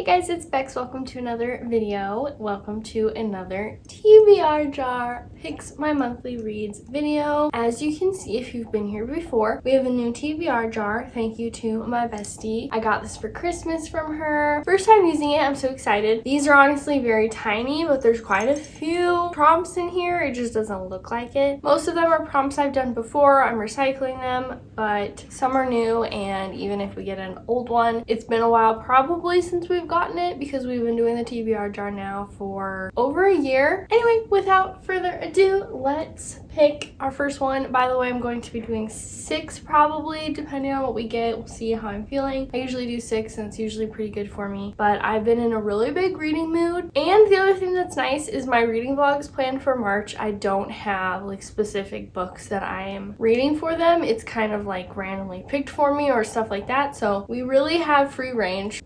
Hey guys, it's Bex. Welcome to another video. Welcome to another TBR Jar Picks My Monthly Reads video. As you can see, if you've been here before, we have a new TBR jar. Thank you to my bestie. I got this for Christmas from her. First time using it, I'm so excited. These are honestly very tiny, but there's quite a few prompts in here. It just doesn't look like it. Most of them are prompts I've done before. I'm recycling them, but some are new, and even if we get an old one, it's been a while probably since we've gotten it because we've been doing the TBR jar now for over a year. Anyway, without further ado, let's pick our first one. By the way, I'm going to be doing 6 probably, depending on what we get. We'll see how I'm feeling. I usually do 6 and it's usually pretty good for me, but I've been in a really big reading mood. And the other thing that's nice is my reading vlogs planned for March. I don't have like specific books that I am reading for them. It's kind of like randomly picked for me or stuff like that. So we really have free range.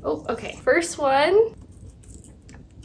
Oh, okay. First one.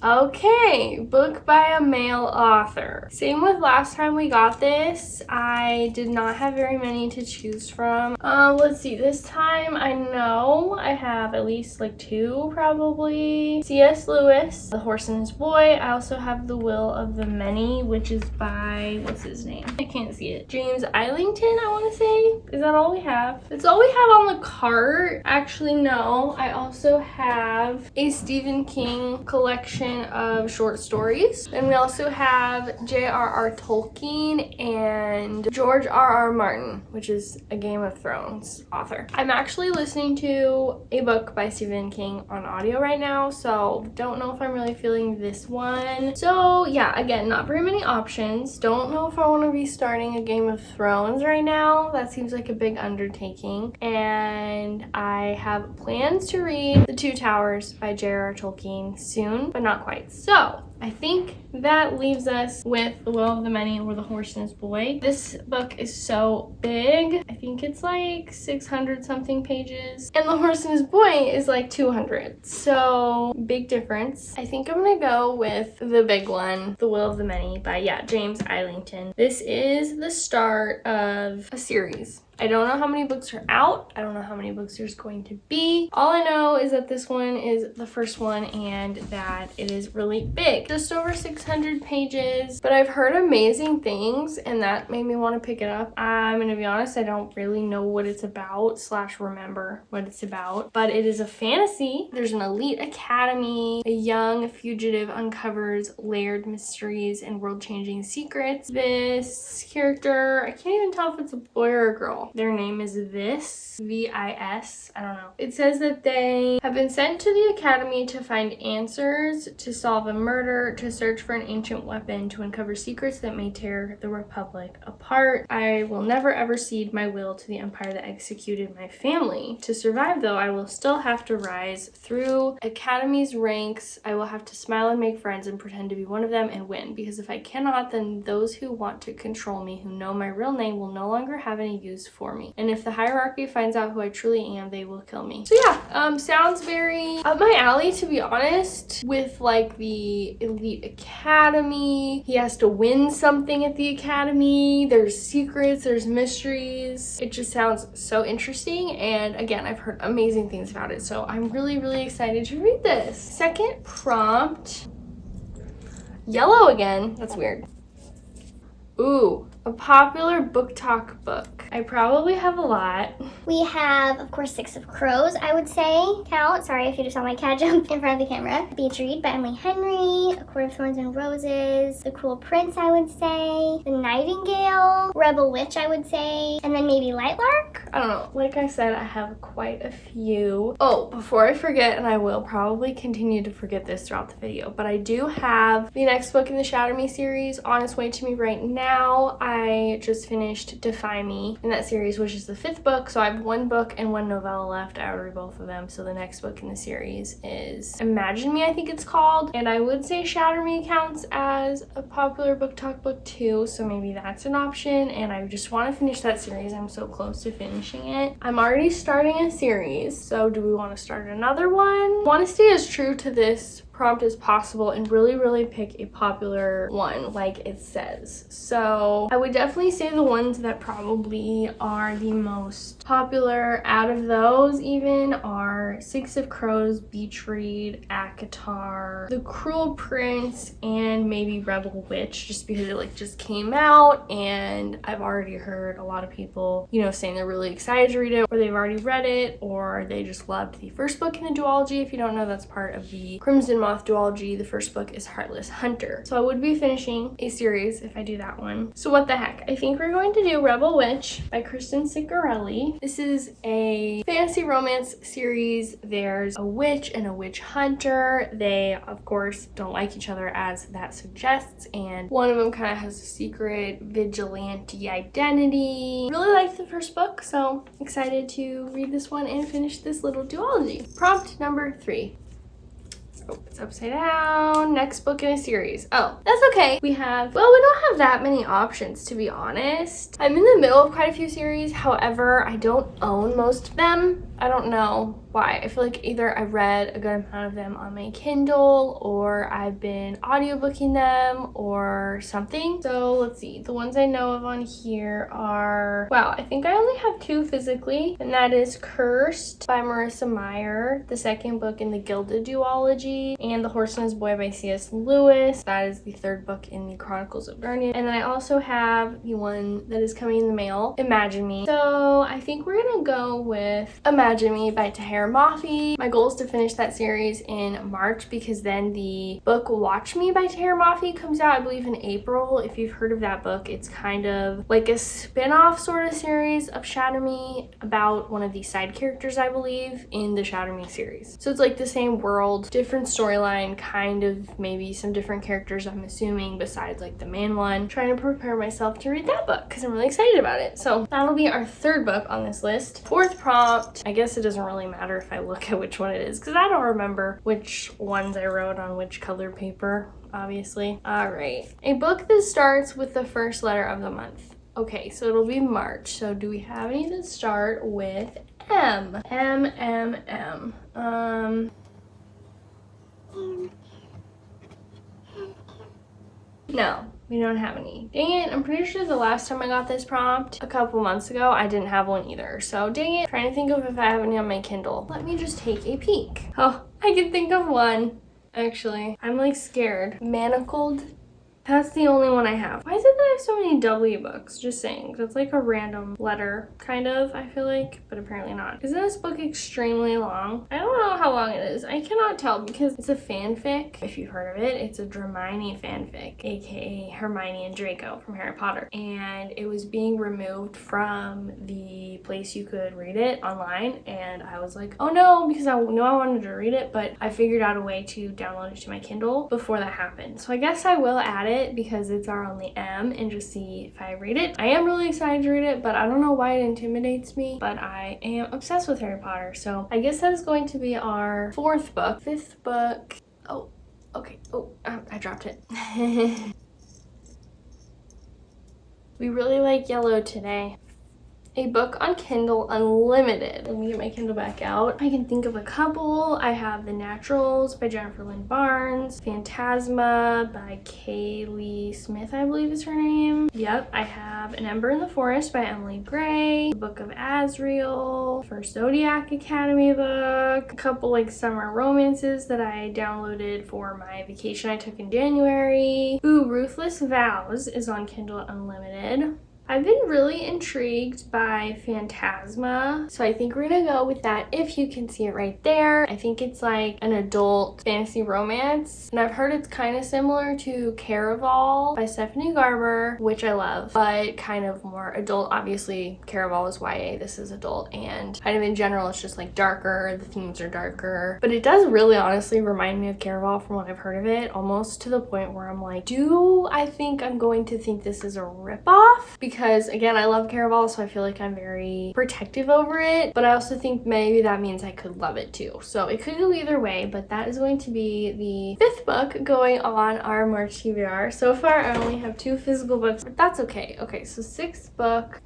Okay, book by a male author. Same with last time we got this. I did not have very many to choose from. Let's see, this time I know I have at least like 2 probably. C.S. Lewis, The Horse and His Boy. I also have The Will of the Many, which is by, what's his name? I can't see it. James Islington, I want to say. Is that all we have? That's all we have on the cart. Actually, no. I also have a Stephen King collection of short stories. And we also have J.R.R. Tolkien and George R.R. Martin, which is a Game of Thrones author. I'm actually listening to a book by Stephen King on audio right now, so don't know if I'm really feeling this one. So yeah, again, not very many options. Don't know if I want to be starting a Game of Thrones right now. That seems like a big undertaking. And I have plans to read The Two Towers by J.R.R. Tolkien soon, but not quite. So I think that leaves us with The Will of the Many or The Horse and His Boy. This book is so big. I think it's like 600 something pages. And The Horse and His Boy is like 200. So big difference. I think I'm gonna go with the big one, The Will of the Many by, James Islington. This is the start of a series. I don't know how many books are out. I don't know how many books there's going to be. All I know is that this one is the first one and that it is really big. Just over 600 pages, but I've heard amazing things and that made me want to pick it up. I'm gonna be honest, I don't really know what it's about / remember what it's about, but it is a fantasy. There's an elite academy. A young fugitive uncovers layered mysteries and world-changing secrets. This character, I can't even tell if it's a boy or a girl. Their name is V-I-S. I don't know. It says that they have been sent to the academy to find answers, to solve a murder, to search for an ancient weapon, to uncover secrets that may tear the Republic apart. I will never ever cede my will to the empire that executed my family. To survive, though, I will still have to rise through Academy's ranks. I will have to smile and make friends and pretend to be one of them and win. Because if I cannot, then those who want to control me, who know my real name, will no longer have any use for me. And if the hierarchy finds out who I truly am, they will kill me. So yeah, sounds very up my alley, to be honest, with like the elite academy. He has to win something at the academy. There's secrets, there's mysteries. It just sounds so interesting. And again, I've heard amazing things about it. So I'm really, really excited to read this. Second prompt. Yellow again. That's weird. Ooh, a popular book talk book. I probably have a lot. We have, of course, Six of Crows, I would say. Count. Sorry if you just saw my cat jump in front of the camera. Beach Read by Emily Henry. A Court of Thorns and Roses. The Cruel Prince, I would say. The Nightingale. Rebel Witch, I would say. And then maybe Lightlark. I don't know. Like I said, I have quite a few. Oh, before I forget, and I will probably continue to forget this throughout the video, but I do have the next book in the Shatter Me series on its way to me right now. I just finished Defy Me in that series, which is the 5th book. So I have 1 book and 1 novella left. I ordered both of them. So the next book in the series is Imagine Me, I think it's called. And I would say Shatter Me counts as a popular book talk book too. So maybe that's an option. And I just want to finish that series. I'm so close to finishing it. I'm already starting a series. So do we want to start another one? I want to stay as true to this prompt as possible and really pick a popular one like it says. So I would definitely say the ones that probably are the most popular out of those even are Six of Crows, Beach Read, ACOTAR, The Cruel Prince, and maybe Rebel Witch, just because it like just came out and I've already heard a lot of people, you know, saying they're really excited to read it, or they've already read it, or they just loved the first book in the duology. If you don't know, that's part of the Crimson Moth duology. The first book is Heartless Hunter. So I would be finishing a series if I do that one. So what the heck? I think we're going to do Rebel Witch by Kristen Ciccarelli. This is a fantasy romance series. There's a witch and a witch hunter. They, of course, don't like each other, as that suggests, and one of them kind of has a secret vigilante identity. Really liked the first book, so excited to read this one and finish this little duology. Prompt number 3. Oh, it's upside down. Next book in a series. Oh, that's okay. We don't have that many options, to be honest. I'm in the middle of quite a few series. However, I don't own most of them. I don't know why. I feel like either I've read a good amount of them on my Kindle, or I've been audiobooking them, or something. So let's see. The ones I know of on here are, wow, I think I only have 2 physically, and that is Cursed by Marissa Meyer, the second book in the Gilded duology, and The Horse and His Boy by C.S. Lewis. That is the 3rd book in the Chronicles of Narnia. And then I also have the one that is coming in the mail, Imagine Me. So I think we're gonna go with Imagine Me by Tahira Mafi. My goal is to finish that series in March, because then the book Watch Me by Tahira Mafi comes out, I believe, in April. If you've heard of that book, it's kind of like a spin-off sort of series of Shatter Me about one of the side characters, I believe, in the Shatter Me series. So it's like the same world, different storyline, kind of maybe some different characters, I'm assuming, besides like the main one. Trying to prepare myself to read that book because I'm really excited about it. So that'll be our 3rd book on this list. 4th prompt, I guess it doesn't really matter if I look at which one it is, because I don't remember which ones I wrote on which colored paper, obviously. All right, a book that starts with the first letter of the month. Okay, so it'll be March. So do we have any that start with M? M. No, we don't have any. Dang it, I'm pretty sure the last time I got this prompt, a couple months ago, I didn't have one either. So dang it, trying to think of if I have any on my Kindle. Let me just take a peek. Oh, I can think of one. Actually, I'm like scared. Manacled. That's the only one I have. Why is it that I have so many W books? Just saying. That's like a random letter, kind of, I feel like, but apparently not. Isn't this book extremely long? I don't know how long it is. I cannot tell because it's a fanfic. If you've heard of it, it's a Hermione fanfic, aka Hermione and Draco from Harry Potter. And it was being removed from the place you could read it online. And I was like, oh no, because I knew I wanted to read it, but I figured out a way to download it to my Kindle before that happened. So I guess I will add it because it's our only M and just see if I read it. I am really excited to read it, but I don't know why it intimidates me, but I am obsessed with Harry Potter. So I guess that is going to be our 4th book. 5th book. Oh, okay. Oh, I dropped it. We really like yellow today. A book on Kindle Unlimited. Let me get my Kindle back out. I can think of a couple. I have The Naturals by Jennifer Lynn Barnes, Phantasma by Kaylee Smith, I believe is her name. Yep, I have An Ember in the Forest by Emily Gray, The Book of Azrael, First Zodiac Academy book, a couple like summer romances that I downloaded for my vacation I took in January. Ooh, Ruthless Vows is on Kindle Unlimited. I've been really intrigued by Phantasma, so I think we're gonna go with that. If you can see it right there, I think it's like an adult fantasy romance, and I've heard it's kind of similar to Caraval by Stephanie Garber, which I love, but kind of more adult. Obviously, Caraval is YA, this is adult, and kind of in general, it's just like darker, the themes are darker, but it does really honestly remind me of Caraval from what I've heard of it, almost to the point where I'm like, do I think I'm going to think this is a ripoff? Because again, I love Caraval, so I feel like I'm very protective over it, but I also think maybe that means I could love it too. So it could go either way, but that is going to be the 5th book going on our March TBR. So far, I only have 2 physical books, but that's okay. Okay, so 6th book,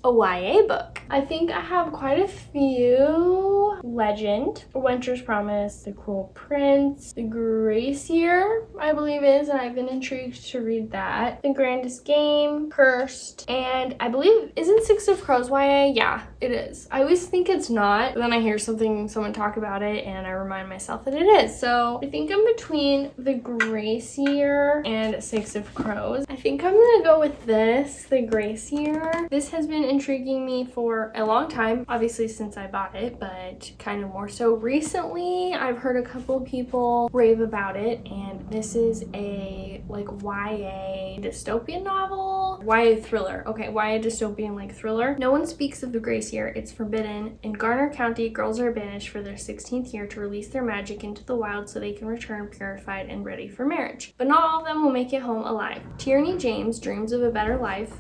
a YA book. I think I have quite a few Legend, Winter's Promise, The Cruel Prince, The Gracier, I believe is, and I've been intrigued to read that. The Grandest Game, Cursed, and I believe, isn't Six of Crows YA? Yeah, it is. I always think it's not, but then I hear someone talk about it, and I remind myself that it is. So I think I'm between The Gracier and Six of Crows. I think I'm gonna go with this, The Gracier. This has been intriguing me for a long time, obviously since I bought it, but kind of more so recently. I've heard a couple people rave about it, and this is a like YA dystopian novel, YA thriller. Okay, YA dystopian like thriller. No one speaks of the Gracier. It's forbidden. In Garner County, girls are banished for their 16th year to release their magic into the wild so they can return purified and ready for marriage. But not all of them will make it home alive. Tierney James dreams of a better life.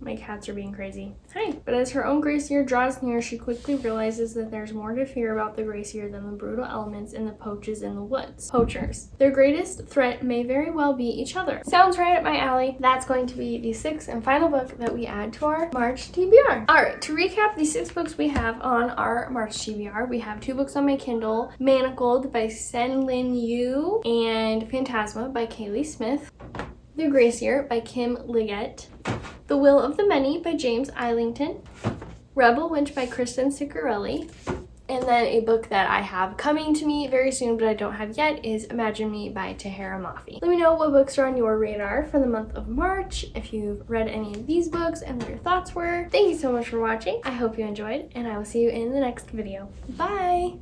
My cats are being crazy. Hi. But as her own Gracier draws near, she quickly realizes that there's more to fear about the Gracier than the brutal elements and the poachers in the woods. Poachers. Their greatest threat may very well be each other. Sounds right up my alley. That's going to be the sixth and final book that we add to our March TBR. Alright, to recap the 6 books we have on our March TBR, we have 2 books on my Kindle, Manacled by Sen Lin Yu and Phantasma by Kaylee Smith, The Gracier by Kim Liggett, The Will of the Many by James Islington, Rebel Winch by Kristen Ciccarelli, and then a book that I have coming to me very soon but I don't have yet is Imagine Me by Tahara Mafi. Let me know what books are on your radar for the month of March, if you've read any of these books and what your thoughts were. Thank you so much for watching. I hope you enjoyed, and I will see you in the next video. Bye!